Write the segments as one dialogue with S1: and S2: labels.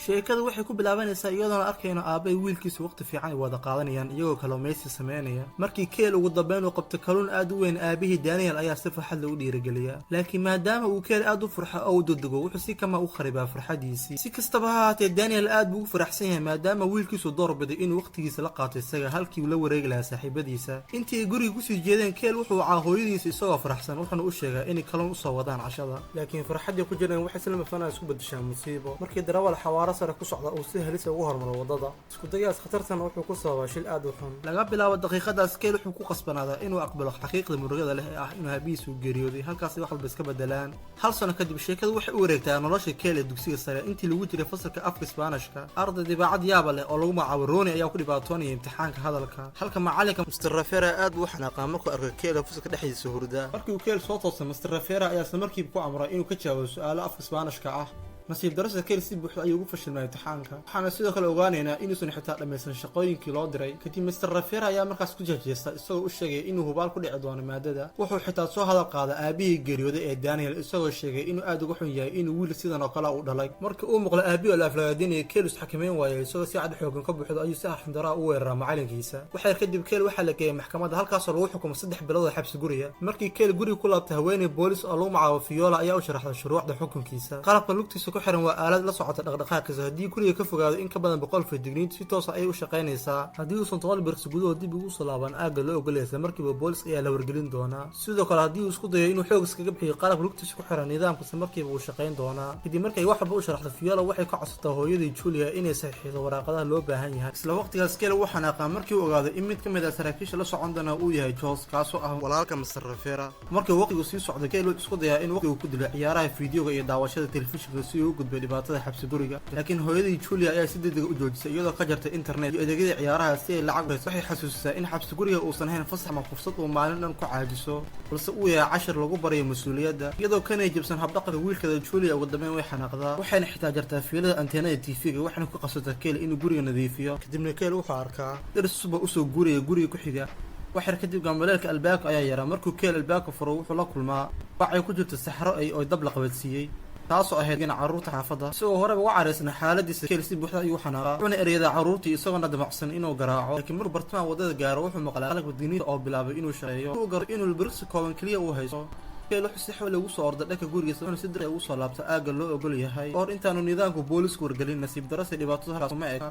S1: sheekadu waxay ku bilaabanaysaa iyadoona arkayno aabay wiilkiisa waqti fiican ay wada qaadanayaan iyagoo kalluumaysi sameynaya markii keel ugu dambeyn uu qabto kalluun aad u weyn aabihii Daniel ayaa si farxad leh u dhiirigeliya laakiin maadaama uu keel aad u farxo oo u degdego wuxuu si kama u kharibaa farxadiisii si kastaba ha ahaatee Daniel aad buu u faraxsan yahay maadaama wiilkiisu doorbiday inuu waqtigiisa la qaato isaga halkii uu la wareegi lahaa saaxiibadiisa intii guriga ku sii jeedeen keel wuxuu caa hooyadiisa isagoo faraxsan wuxuuna u sheegaa inay kalluun u soo wadaan cashada laakiin farxadii ku jireen waxay isla mafana isku bedeshaan musiibo markii darawal xawaaro sare ku socda uu si halis ugu hormaro wadada isku dayaas khatartan wuxuu ku sababay shil aad u xun laga bilaabo daqiiqadaas keel wuxuu ku qasbanaadaa inuu aqbalo xaqiiqda murugada leh ee ah inuu habiisu geeriyooday halkaas wax walba iska bedelaan hal sano kadib sheekadu waxay u wareegtaa nolosha keel ee dugsiga sare intii lagu jiray fasalka afka Isbaanishka arday dibaacad yaab leh oo lagu magacaabo Rooney ayaa ku dhibaatoonayay imtixaanka hadalka halka macalinka Mr. Rafera aad buu xanaaqaa markuu arkay keel fasalka dhexdiisa hurda markii uu keel soo toosay Mr. Rafera ayaa isla markiiba ku amray inuu ka jawaabo su'aalo afka Isbaanishka ah nasiib darrada keel si buuxda ayuu ugu fashilmay imtixaanka waxaana sidoo kale ogaanaynaa inuusan xitaa dhammaysan shaqooyinkii loo diray kadib Mr. Rafera ayaa markaas ku jejeesta isagoo u sheegay inuu hubaal ku dhici doono maadada wuxuu xitaa soo hadal qaaday aabihii geeriyooday ee Daniel isagoo sheegay inuu aad uga xun yahay inuu wiil sidan oo kale u dhalay markii uu maqlay aabihii oo la aflagaadinayay keel xakameyn waayay isagoo si cad xoogan ka buuxdo ayuu si arxandara u weeraray macalinkiisa waxay kadib keel waxa la geeyay maxkamadda halkaas oo lagu xukumay 3 bilood oo xabsi guriga markii keel guriga ku laabtay haweeney boolis oo lagu magacaabo Viola ayaa u sharaxday shuruucda xukunkiisa qalabka lugtiisa ku xiran waa aalad la socota dhaqdhaqaaqiisa haddii guriga ka fogaado in ka badan 100 feedigniin si toos ah ay u shaqeynaysaa haddii uu santool birsi gudaha dib ugu soo laaban aaga loo ogolaysa markiiba boolis ayaa la wargelin doonaa sidoo kale haddii uu isku dayo inuu xoog iskaga bixiyo qalab lugtiisa ku xiran nidaamkiisa markiiba uu shaqeyn doonaa kadib markay wax walba u sharaxdo Viola waxay ka codsataa hooyadii Julia inay saxiixdo waraaqadaha loo baahan yahay isla waqtigaas keel uu xanaaqaa markii uu ogaaday in mid ka mid ah saraakiisha la socon doona uu yahay Jones kaasoo ah walaalka Mr. Rafera markii waqtigu sii socday keel isku dayaa in waqtigu ku dilo ciyaaraha fiidiyoga iyo daawashada telefishinka si uu u gudbo dhibaatada xabsi guriga laakiin hooyadii Julia ayaa si degdeg u joojisay iyadoo ka jartay internet iyo adeegyada ciyaaraha si ay lacag hayso waxay xasuusisaa in xabsi guriga uusan ahayn fasax ama fursad uu maalin dhan ku caajiso balse uu yahay cashir lagu barayo mas'uuliyadda iyadoo kanay jabsan habdhaqanka wiilkeeda Julia ugu dambeyn way xanaaqdaa waxayna xitaa jartaa fiilada anteenada TV-ga waxayna ku qasabtaa keel inuu guriga nadiifiyo kadibna keel wuxuu arkaa daris suba u soo guuraya guriga ku xiga waxay kadib gambaleelka albaabka ayaa yaraa markuu keel albaabka furo wuxuu la kulmaa waxay ku jirto saxro ay dab la qabadsiiyay taasoo ahayd in carruurta xaafadda isagoo horeba uga caraysna xaaladiisa keel si buuxda ayuu xanaaqaa wuxuuna ereyada carruurtii isagoona damacsan inuu garaaco laakiin markuu bartamaha waddada gaaro wuxuu maqlaa qalabka digniinta oo bilaabay inuu shaqeeyo uu garo inuu birsi kooban keliya uu haysto keel wuxuu si xawli ugu soo orday dhanka gurigiisa wuxuuna si degdeg ugu soo laabta aagga loo ogol yahay hor intaanu nidaamku boolisku wargelin nasiib darrada dhibaatadu halkaas uma eg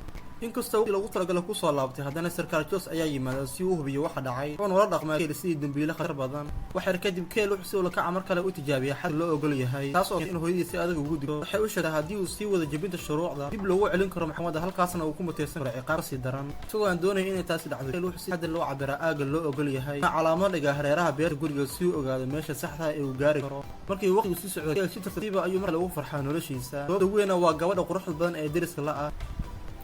S1: inkastoo lagu talagalay ku soo laabtay haddana sarkaal Jones ayaa yimaada si uu hubiyo waxa dhacay wuxuuna la dhaqmaa keel sidii dambiile khatar badan waxay kadib keel wuxuu si ula kaca mar kale u tijaabiyay xad loo ogol yahay taas oo in hooyadiisa adag ugu digo waxay u sheegtay haddii uu sii wada jabinta shuruucda dib loogu celin karo maxkamadda halkaasna uu ku muteysan karo ciqaab si daran isagoo aan doonayn inay taasi dhacdo keel wuxuu si xad loo cabiraa aagga loo ogol yahay calaamad dhiga hareeraha beerta guriga si uu ogaado meesha saxda ah ee uu gaari karo markii waqtigu sii socday keel si tartiib ah ayuu mar kale ugu farxaa noloshiisa daweyna waa gabadha quruxda badan ee deriska la ah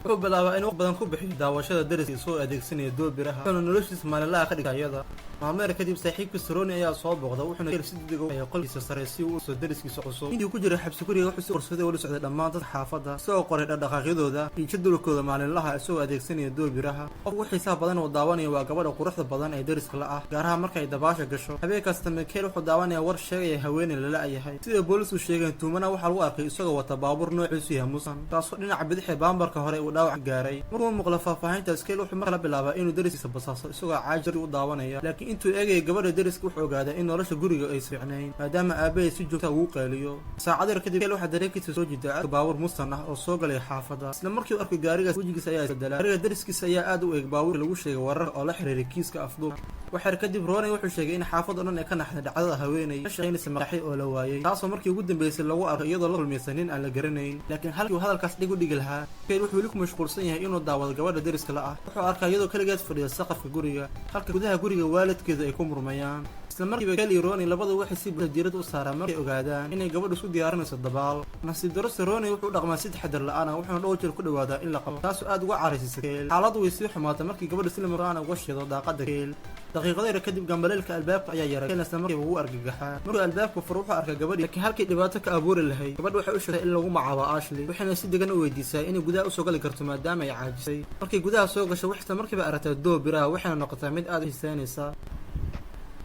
S1: wuxuu bilaabaa in waqti badan ku bixiyo daawashada deriska soo adeegsanaya doobiraha wuxuuna noloshiisa maalinlaha ka dhigay iyada maalmeer kadib saaxiibkiisa Rooney ayaa soo booqda wuxuuna keel si degdeg ah qolkiisa sare si uu soo deriskiisa cusub intii ku jiray xabsi guriga wuxuu si qorsaday wali socday dhammaan dadka xaafadda soo qoray dhaqdhaqaaqyadooda iyo jadwalkooda maalinlaha isagoo adeegsanaya doobiraha qofku xiisaha badan oo daawanaya waa gabadha quruxda badan ee deriska la ah gaar ahaan markay dabaasha gasho habeen kasta keel wuxuu daawanaya war sheegaya haweeney la la'yahay sida boolisku sheegeen tuumana waxa lagu arkay isagoo wata baabuur noociisu yahay musan taasoo dhinaca bidix ee baambarka hore uu dhaawac gaaray markuu maqlo faahfaahintaas keel wuxuu mar kale bilaabaa inuu deriskiisa basaaso isagoo caajir u daawanaya laakiin intuu eegay gabadha deriska wuxuu ogaaday in nolosha guriga ay fiicnayn maadaama aabahay si joogta ugu qaaliyo saacado kadib keel waxa dareenkiisa soo jiiday baabuur Mustang ah oo soo galay xaafadda isla markii uu arkay gaarigaas wajigiisa ayaa isbedelay gaariga deriskiisa ayaa aad u eeg baabuur lagu sheegay warar oo la xiriiray kiiska afduub waxay kadib Rooney wuxuu sheegay in xaafadda dhan ay ka naxday dhacdada haweeney ka shaqeynaysa madaxay oo la waayay taasoo markii ugu dambeysay lagu arkay iyadoo la kulmaysan nin aan la garanayn laakiin halkii uu hadalkaas dhig u dhigi lahaa keel wuxuu weli ku mashquulsan yahay inuu daawado gabadha deriska la ah wuxuu arkay iyadoo kaligeed fadhiya saqafka guriga halka gudaha guriga waalidkeeda ay ku murmayaan isla markiiba keel iyo Rooney labadu waxay si diirad u saaraan markay ogaadaan inay gabadhu isku diyaarinayso dabaal nasiib darrada Rooney wuxuu dhaqmaa si taxadar la'aan ah wuxuuna dhowr jeer ku dhawaadaa in la qabo taasoo aad uga caraysay keel xaaladdu way sii xumaatay markii gabadhu si lama raan uga shido daaqada keel daqiiqado kadib gambaleelka albaabka ayaa yaray keel isla markiiba uu argagaxaa markuu albaabka furo wuxuu arkay gabadhi laakiin halkii dhibaato ka abuuri lahayd gabadhu waxay u sheegtay in lagu magacaabo Ashley waxayna si degan u weydiisay inay gudaha u soo gali karto maadaama ay caajisay markii gudaha soo gashay waxay markiiba aragtay doobiraha waxayna noqotay mid aad xiisaynaysa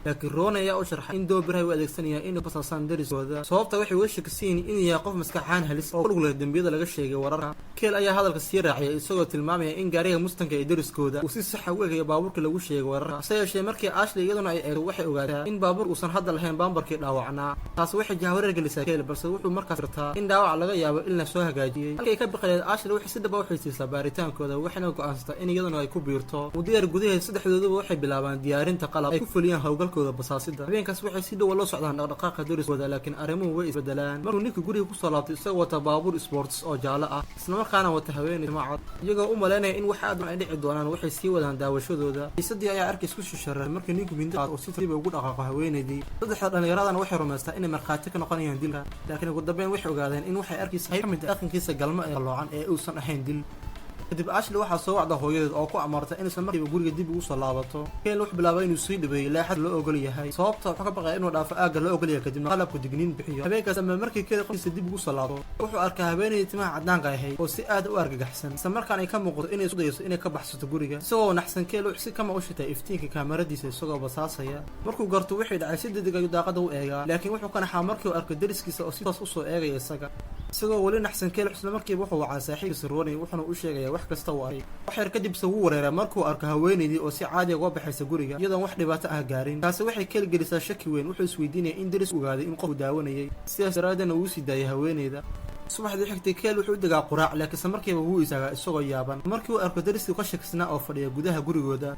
S1: laakiin Ronnie ayaa u sharxay in Dobber ay u adeegsanayaan inay ku saabsan deriskooda sababta waxay u sheegayeen inuu yahay qof maskaxaan halis oo lug leh dambiyada laga sheegay wararka. Keel ayaa hadalka sii raaciyay isagoo tilmaamaya in gaariga Mustang ee deriskooda uu si sax ah u eegayo baabuurka lagu sheegay wararka. Hase yeeshee markii Ashley iyaduna ay eegto waxay ogaataa in baabuur uusan hadda lahayn bambarkii dhaawacnaa. taas waxay jahwareer gelisay Keel balse wuxuu markaas rabtaa in dhaawac laga yaabo in la soo hagaajiyay. halkay ka baqayeen Ashley waxay si dhab ah u xiisaysay baaritaankooda waxayna go'aansatay in iyaduna ay ku biirto. muddo gudaheed saddexdooduba waxay bilaabaan diyaarinta qalab ay ku fuliyaan hawlgalkooda basaasida. habeenkaas waxay si dhow loo socdaan dhaqdhaqaaqa deriskooda laakiin arrimuhu way isbedelaan markuu ninka guriga ku soo laabtay isagoo wata baabuur sports oo jaalo ah isla markaana wata haweeney macad. iyagoo u maleynaya in wax aad ay dhici doonaan waxay sii wadaan daawashadooda. xiisadii ayaa arkay isku shisharay markii ninku mindi oo si tartiib ugu dhaqaaqo haweeneydii. saddexda dhallinyaradana waxay rumaystaan inay markhaati ka noqonayaan dilka laakiin ugu dambeyn waxay ogaadeen in waxay arkaysa mid dhaqankiisa galmo ee loocan ee uusan ahayn dil. kadib Ashley waxaa soo wacda hooyadeed oo ku amartay in isla markiiba guriga dib ugu soo laabato. Keel wuxuu bilaabay inuu sii dhibeeyo ilaa xad loo ogol yahay sababta wuxuu ka baqay inuu dhaafo aagga loo ogol yahay kadibna qalabku digniin bixiyo. habeenkaas ama markii Keel qofkiisa dib ugu soo laabto wuxuu arkay haweeney timaha cadaanka ahayd oo si aad u argagaxsan isla markaana ay ka muuqato inay isku dayayso inay ka baxsato guriga. isagoo naxsan Keel wuxuu si kama u shitay iftiinka kaamaradiisa isagoo basaasaya. markuu garto wixii dhacay si degdeg ayuu daaqada u eegaa laakiin wuxuu ka naxaa markii uu arkay deriskiisa oo si toos u soo eegaya isaga. isagoo weli naxsan Keel isla markiiba wuxuu wacay saaxiibkiisa Ronnie wuxuuna u sheegayaa wax kasta uu arkay. waxyar kadib wuu wareeray markuu arko haweeneydii oo si caadi ah uga baxaysa guriga iyadoon wax dhibaato ah gaarin. taasi waxay Keel gelisaa shaki weyn. wuxuu isweydiinaya in deris ogaaday in qofku daawanayay sidaas daraaddeedna uu sii daayay haweeneyda. subaxdii xigtay Keel wuxuu u degaa quraac laakiinse markiiba wuu istaagaa isagoo yaaban markii uu arko deriskii ka shakisnaa oo fadhiya gudaha gurigooda.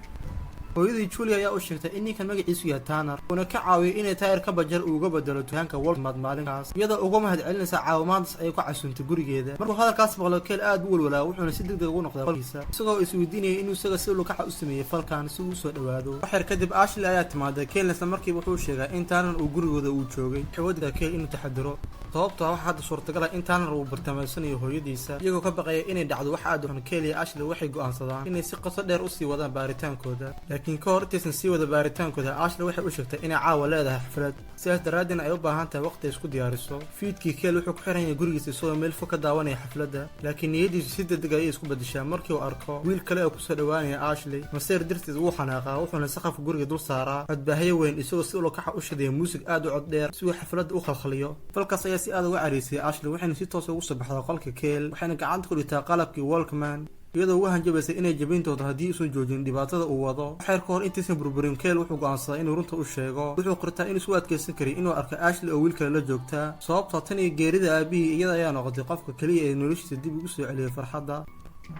S1: hooyadii Julia ayaa u sheegtay in ninkan magaciisu yahay Tanner una ka caawiyay inay taayir ka bajar uga bedelo dukaanka Walmart maalinkaas iyadoo uga mahadcelinaysa caawimaadaas ay ku casuuntay gurigeeda. markuu hadalkaas maqlo Keel aad u walwalaa wuxuuna si degdeg ugu noqday qolkiisa isagoo isweydiinaya inuu isaga si lukaxa u sameeyay falkan si uu soo dhawaado. waxyar kadib Ashley ayaa timaaday Keel isla markiiba wuxuu sheegay in Tanner uu gurigooda uu joogay. wuxuu wadigaa Keel inuu taxadiro sababtoo ah waxa hadda suurtagal ah in Tanner uu bartilmaameedsanayo hooyadiisa iyagoo ka baqaya inay dhacdo wax aad u xun. Keel iyo Ashley waxay go'aansadaan inay si qoto dheer u sii wadaan baaritaankooda laakiin ka hor intaysan sii wada baaritaankooda Ashley waxay u sheegtay inay caawa leedahay xaflad sidaas daraaddeedna ay u baahan tahay waqti isku diyaariso. fiidkii Keel wuxuu ku xiran yahay gurigiisa isagoo meel fog ka daawanaya xafladda laakiin niyadiisu si degdeg ayay isku bedeshaa markii uu arko wiil kale oo kusoo dhawaanaya Ashley. maseer darteed wuu xanaaqaa wuxuuna saqafka guriga dul saaraa codbaahiye weyn isagoo si lukaxa u shidaya muusig aad u cod dheer si uu xafladda u khalkhaliyo. falkaas ayaa si aad uga cariisay Ashley waxayna si toos ugu soo baxdaa qolka Keel waxayna gacanta ku dhigtaa qalabkii Walkman iyadoo ugu hanjabaysay inay jabin doonto haddii uusan joojin dhibaatada uu wado. waxyar ka hor intaysan burburin Keel wuxuu go'aansaday inuu runta u sheego. wuxuu qirtaa inuu isu adkaysan karin inuu arko Ashley oo wiil kale la joogtaa sababtoo tan iyo geerida aabihii iyada ayaa noqotay qofka keliya ee noloshiisa dib ugu soo celiyay farxadda.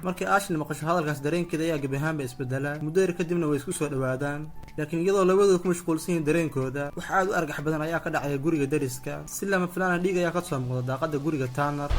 S1: markii Ashley maqasho hadalkaas dareenkeeda ayaa gebi ahaanba isbedelaa. muddo yar kadibna way isku soo dhawaadaan laakiin iyadoo labadooda ku mashquulsan yihiin dareenkooda wax aad u argax badan ayaa ka dhacaya guriga deriska. si lama filaan ah dhiig ayaa ka soo muuqda daaqada guriga Tanner.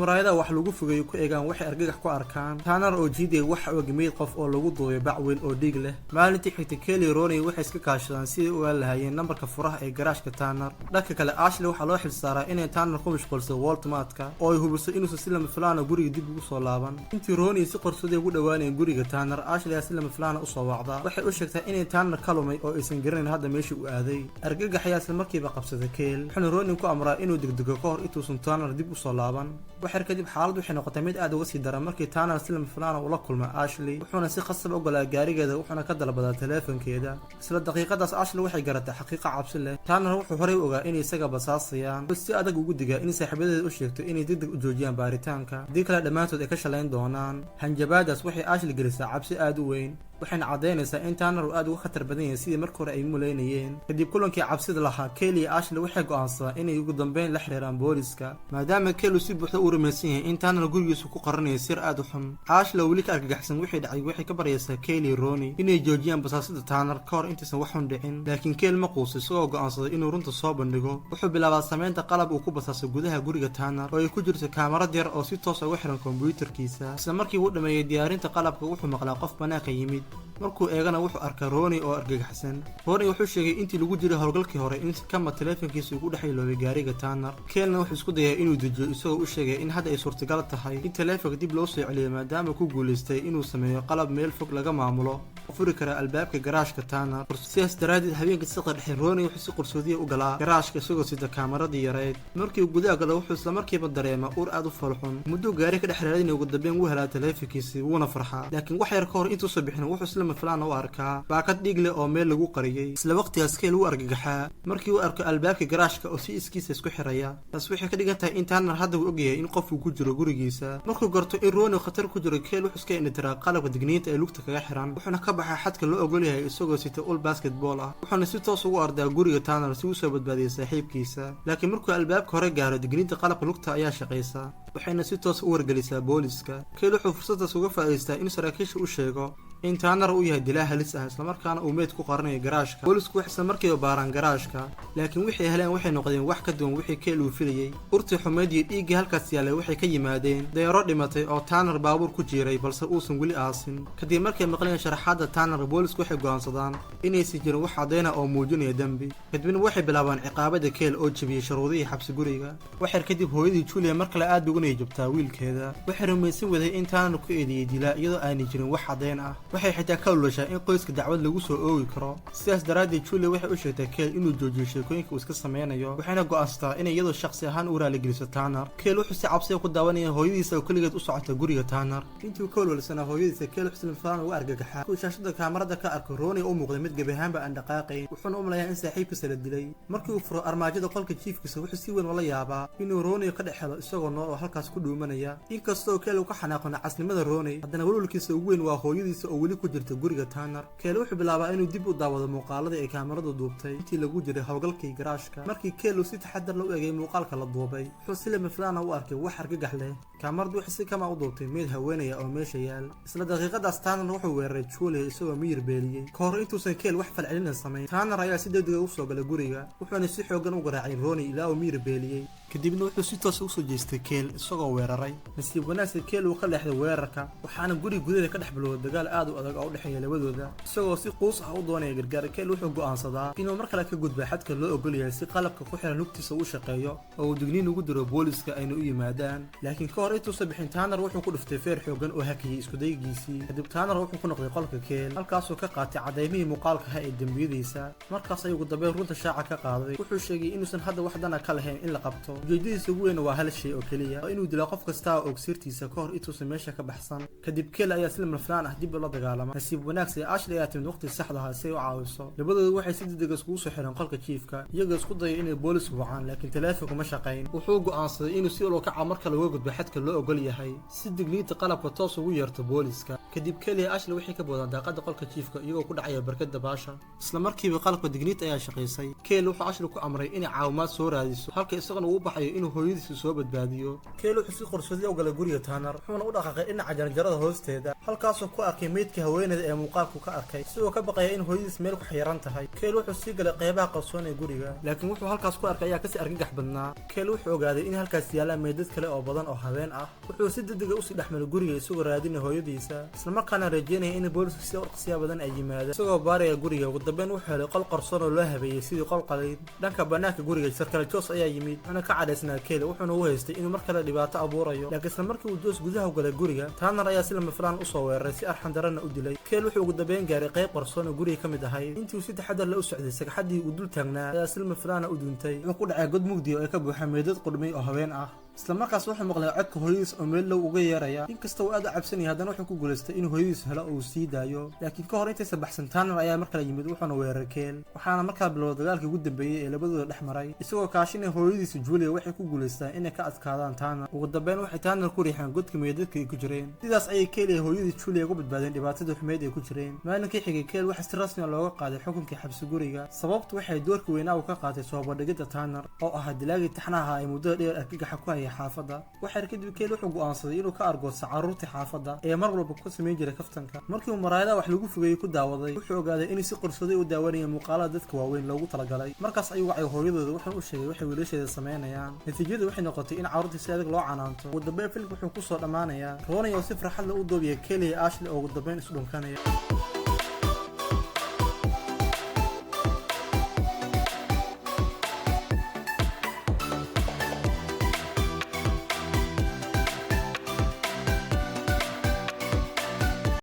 S1: muraayadaha wax lagu fogeeyo ku eegaan waxay argagax ku arkaan Tanner oo jiiday wax og meed qof oo lagu duubay bac weyn oo dhiig leh. maalintii xigtay Keel iyo Ronnie waxay iska kaashadaan sidii u lahaayeen nambarka furaha ee garaashka Tanner. dhanka kale Ashley waxaa loo xilsaaraa inay Tanner ku mashquulso Walmartka oo ay hubiso inuusan si lama filaan ah guriga dib ugu soo laaban. intii Ronnie si qarsoodi ugu dhawaanayeen guriga Tanner Ashley si lama filaan ah u soo wacda. waxay u sheegtay inay Tanner ka lumay oo aysan garanayn hadda meesha uu aaday. argagax ayaa isla markiiba qabsaday Keel wuxuuna Ronnie ku amraa inuu degdego ka hor intuusan Tanner dib u soo laaban. waxyar kadib xaaladdu waxay noqotay mid aad uga sii daran markii Tanner si lama filaan ah ula kulmay Ashley wuxuuna si khasab u galay gaarigeeda wuxuuna ka dalbaday teleefankeeda. isla daqiiqadaas Ashley waxay garatay xaqiiqo cabsi leh. Tanner wuxuu horey u ogaa inay isaga basaasayaan si adag ugu digaa in saaxiibadeeda u sheegto inay degdeg u joojiyaan baaritaanka haddii kale dhammaantood ay ka shalayn doonaan. hanjabaadaas waxay Ashley gelisay cabsi aad u weyn waxayna cadeynaysaa in Tanner uu aad uga khatar badan yahay sidii markii hore ay muleynayeen. kadib kulankii cabsida lahaa Keel iyo Ashley waxay go'aansadeen inay ugu dambeyn la xiriiraan booliska maadaama Keel si buuxda u rumaysan yahay in Tanner gurigiisa ku qaranayo sir aad u xun. Ashley weli ka argagaxsan wixii dhacay waxay ka baryaysaa Keel iyo Ronnie inay joojiyaan basaasida Tanner ka hor intaysan wax xun dhicin laakiin Keel ma quuso isagoo go'aansaday inuu runta soo bandhigo. wuxuu bilaabaa sameynta qalab uu ku basaaso gudaha guriga Tanner oo ay ku jirto kaamarad yar oo si toos ah ugu xiran kombiyuutarkiisa. isla markii uu dhameeyay diyaarinta qalabka wuxuu maqlaa qof banaanka yimid. markuu eegana wuxuu arkaa Ronnie oo argagaxsan. Ronnie wuxuu sheegay intii lagu jiray howlgalkii hore in kama teleefankiisa ugu dhaxayloobay gaariga Tanner. Keelna wuxuu isku dayay inuu dejiyo isagoo u sheegay in hadda ay suurtagal tahay in teleefanka dib loo soo celiyo maadaama ku guuleystay inuu sameeyo qalab meel fog laga maamulo oo furi kara albaabka garaashka Tanner. sidaas daraaddeed habeenkii saqda dhexe Ronnie wuxuu si qarsoodi u galaa garaashka isagoo sida kaamarada yareed. markii uu gudaha galo wuxuu isla markiiba dareema ur aad u falxun. muddo gaari ka dhex raadinay ugu dambeyn uu helaa teleefankiisa wuuna farxaa laakiin wax yar ka hor intuu soo bixin wuxuu isla lama filaan u arkaa baakad dhiig leh oo meel lagu qariyey. isla waqtigaas Kale wuu argagaxaa markii uu arko albaabka garaashka oo si iskiisa isku xiraya. taas waxay ka dhigan tahay in Tanner hadda uu ogyahay in qof uu ku jiro gurigiisa. markuu garto in Ronnie khatar ku jiro, Kale wuxuu iska indhatiraa qalabka digniinta ee lugta kaga xiran, wuxuuna ka baxaa xadka loo ogol yahay isagoo sita ul basketball ah. wuxuuna si toos ugu ardaa guriga Tanner si uu soo badbaadiyo saaxiibkiisa. laakiin markuu albaabka hore gaaro, digniinta qalabka lugta ayaa shaqaysa, waxayna si toos u wargelisaa booliska. Kale wuxuu fursadaas uga faa'iidaystaa in saraakiisha u sheego in Tanner uu yahay dilaa halis ah, isla markaana uu meed ku qarinayo garaashka. boolisku waxay isla markiiba baaraan garaashka, laakiin wixii heleen waxay noqdeen wax ka duwan wixii Kale uu filayay. urtii xumeed iyo dhiiggii halkaas yaallay waxay ka yimaadeen deero dhimatay oo Tanner baabuur ku jiiray balse uusan weli aasin. kadib markay maqleen sharaxaadda Tanner, boolisku waxay go'aansadaan inaysan jirin wax caddayn ah oo muujinaya dembi. kadibna waxay bilaabaan ciqaabada Kale oo jebiyey shuruudihii xabsi guriga. waxyar kadib hooyadii Julia mar kale aad uga niyadjabtaa wiilkeeda. waxay rumaysan waday in Tanner ku eedeeyey dilaa iyadoo aanay jirin wax caddayn ah. waxay xitaa ka lulashaa in qoyska dacwad lagu soo oogi karo. sidaas daraaddeed Julia waxay u sheegtay Kale inuu joojiyo sheekooyinka uu iska sameynayo, waxayna go'aansataa inay iyadoo shakhsi ahaan u raaligeliso Tanner. Kale wuxuu si cabsi ku daawanaya hooyadiisa oo kaligeed u socota guriga Tanner. intii uu ka walwalsanaa hooyadiisa, Kale wuxuu si fiican uga argagaxaa markuu shaashada kaamarada ka arko Ronnie u muuqday mid gebi ahaanba aan dhaqaaqayn, wuxuuna u malayaa in saaxiibkiisa la dilay. markii uu furo armaajada qolka jiifkiisa, wuxuu si weyn ula yaabaa inuu Ronnie ka dhex helo isagoo nool oo halkaas ku dhuumanaya. inkastoo Kale uu ka xanaaqo nacasnimada Ronnie, haddana walwalkiisa ugu weyn waa hooyadiisa oo weli ku jirta guriga Tanner. Kale wuxuu bilaabaa inuu dib u daawado muuqaaladii ay kaamaradu duubtay intii lagu jiray howlgalkii garaashka. markii Kale uu si taxadar leh u eegay muuqaalka la duubay, wuxuu si lama filaan ah u arkay wax argagax leh. kaamaradu waxay si kama u duubtay meed haweenaya oo meesha yaal. isla daqiiqadaas Tanner wuxuu weeraray Julia isagoo miyir beeliyey. ka hor intuusan Kale wax falcelin samayn, Tanner ayaa si degdeg u soo galay guriga, wuxuuna si xooggan u garaacay Ronnie ilaa uu miyir beeliyey. kadibna wuxuu si toos u soo jeestay Kale isagoo weeraray. nasiib wanaagsan Kale uu ka leexday weerarka, waxaana guriga gudaheeda ka dhex bilowday dagaal aad u adag oo u dhexeeya labadooda. isagoo si quus ah u doonaya gargaar, Kale wuxuu go'aansadaa inuu mar kale ka gudbo xadka loo ogol yahay si qalabka ku xiran lugtiisa u shaqeeyo oo uu digniin ugu diro booliska ayna u yimaadaan. laakiin ka hor intuusan bixin, Tanner wuxuu ku dhuftay feer xooggan oo hakiyey isku daygiisii. kadib Tanner wuxuu ku noqday qolka Kale, halkaasoo ka qaatay cadaymihii muuqaalka ha ee dembiyadiisa. markaas ayuu ugu dambeyn runta shaaca ka qaaday. wuxuu sheegay inuusan hadda wax dana ka lahayn in la qabto, ujeedadiisa ugu weyn waa hal shay oo keliya, oo inuu dilo qof kasta oo og sirtiisa ka hor intuusan meesha ka baxsan. kadib Kale ayaa si lama filaan ah dib ula dagaalama. nasiib wanaagsan Ashley ayaa timid waqti saxda ah si ay u caawiso. labadoodu waxay si degdeg iskugu soo xireen qolka jiifka, iyagoo isku dayay inay boolis wacaan, laakiin taleefanku ma shaqayn. wuxuu go'aansaday inuu si ula kaca marka laga gudbo xadka loo ogol yahay si digniinta qalabka toos ugu yeerto booliska. kadib Kale iyo Ashley waxay ka boodaan daaqada qolka jiifka iyagoo ku dhacaya barkada baasha. isla markiiba qalabka digniinta ayaa shaqaysay. Kale wuxuu Ashley ku amray inay caawimaad soo raadiso, halka isagana uu u baxayo inuu hooyadiisa soo badbaadiyo. Kale wuxuu si qarsoodi u galay guriga Tanner, wuxuuna u dhaqaaqay dhinaca jarjarada hoosteeda, halkaasoo ku arkay meydka haweeneyda ee muuqaalku ka arkay, isagoo ka baqaya in hooyadiis meel ku xiran tahay. Kale wuxuu sii galay qaybaha qarsoon ee guriga, laakiin wuxuu halkaas ku arkay ayaa kasii argagax badnaa. Kale wuxuu ogaaday in halkaas yaalaan meydad kale oo badan oo habeen ah. wuxuu si degdeg ah u sii dhexmaray guriga isagoo raadinaya hooyadiisa, isla markaana rajeynaya in booliska si dhaqsiya badan ay yimaadaan. isagoo baaraya guriga, ugu dambeyn wuxuu helay qol qarsoon oo loo habeeyey sidii qol qaliin. dhanka banaanka guriga, sarkaal Joss ayaa yimid, wuxuuna ka cadhaysnaa Kale, wuxuuna u haystay inuu mar kale dhibaato abuurayo. laakiin isla markii uu Joss gudaha u galay guriga, Tanner ayaa si lama filaan u soo weeraray si arxan darana u dilay. Kale wuxuu ugu dambeyn gaaray qayb qarsoon oo guriga ka mid ahayd. intii uu si taxadar leh u socday, sagxadii uu dul taagnaa ayaa si lama filaan u duuntay, wuxuu ku dhacay god mugdi oo ay ka buuxaan meydad qudhmay oo habeen ah. isla markaas wuxuu maqlay codka hooyadiis oo meel low uga yeeraya. inkasta uu aad u cabsanayay, haddana wuxuu ku guulaystay inuu hooyadiis helo oo uu sii daayo. laakiin ka hor intaysan baxsan, Tanner ayaa mar kale yimid, wuxuuna weeraray Kale, waxaana markaa bilowday dagaalkii ugu dambeeyey ee labadooda dhex maray. isagoo kaashinaya hooyadiisa Julia, waxay ku guulaystaan inay ka adkaadaan Tanner. ugu dambeyn waxay Tanner ku riixeen godka meydadka ay ku jireen. sidaas ayay Kale iyo hooyadii Julia uga badbaadeen dhibaatadii xumeyd ay ku jireen. maalinkii xigay, Kale waxaa si rasmi ah looga qaaday xukunkii xabsi guriga. sababtu waxay doorka weynaa uu ka qaatay soo bandhigida Tanner oo ahaa dilaagii taxnaha ay muddada dheer argagaxa ku hayay xaafadda. waxay kadib Kale wuxuu go'aansaday inuu ka argoosto carruurtii xaafadda ee mar walba ku sameyn jiray kaftanka. markii uu maraayadaha wax lagu fogeeyey ku daawaday, wuxuu ogaaday inay si qarsoodi u daawanayeen muuqaalada dadka waaweyn loogu talagalay. markaas ayuu wacay hooyadooda, wuxuuna u sheegay waxay wiilasheeda sameynayaan. natiijadu waxay noqotay in carruurtii si adag loo canaanto. ugu dambeyn filmka wuxuu ku soo dhammaanayaa Ronnie oo si farxad leh u doobiyay Kale iyo Ashley oo ugu dambeyn is dhunkanaya.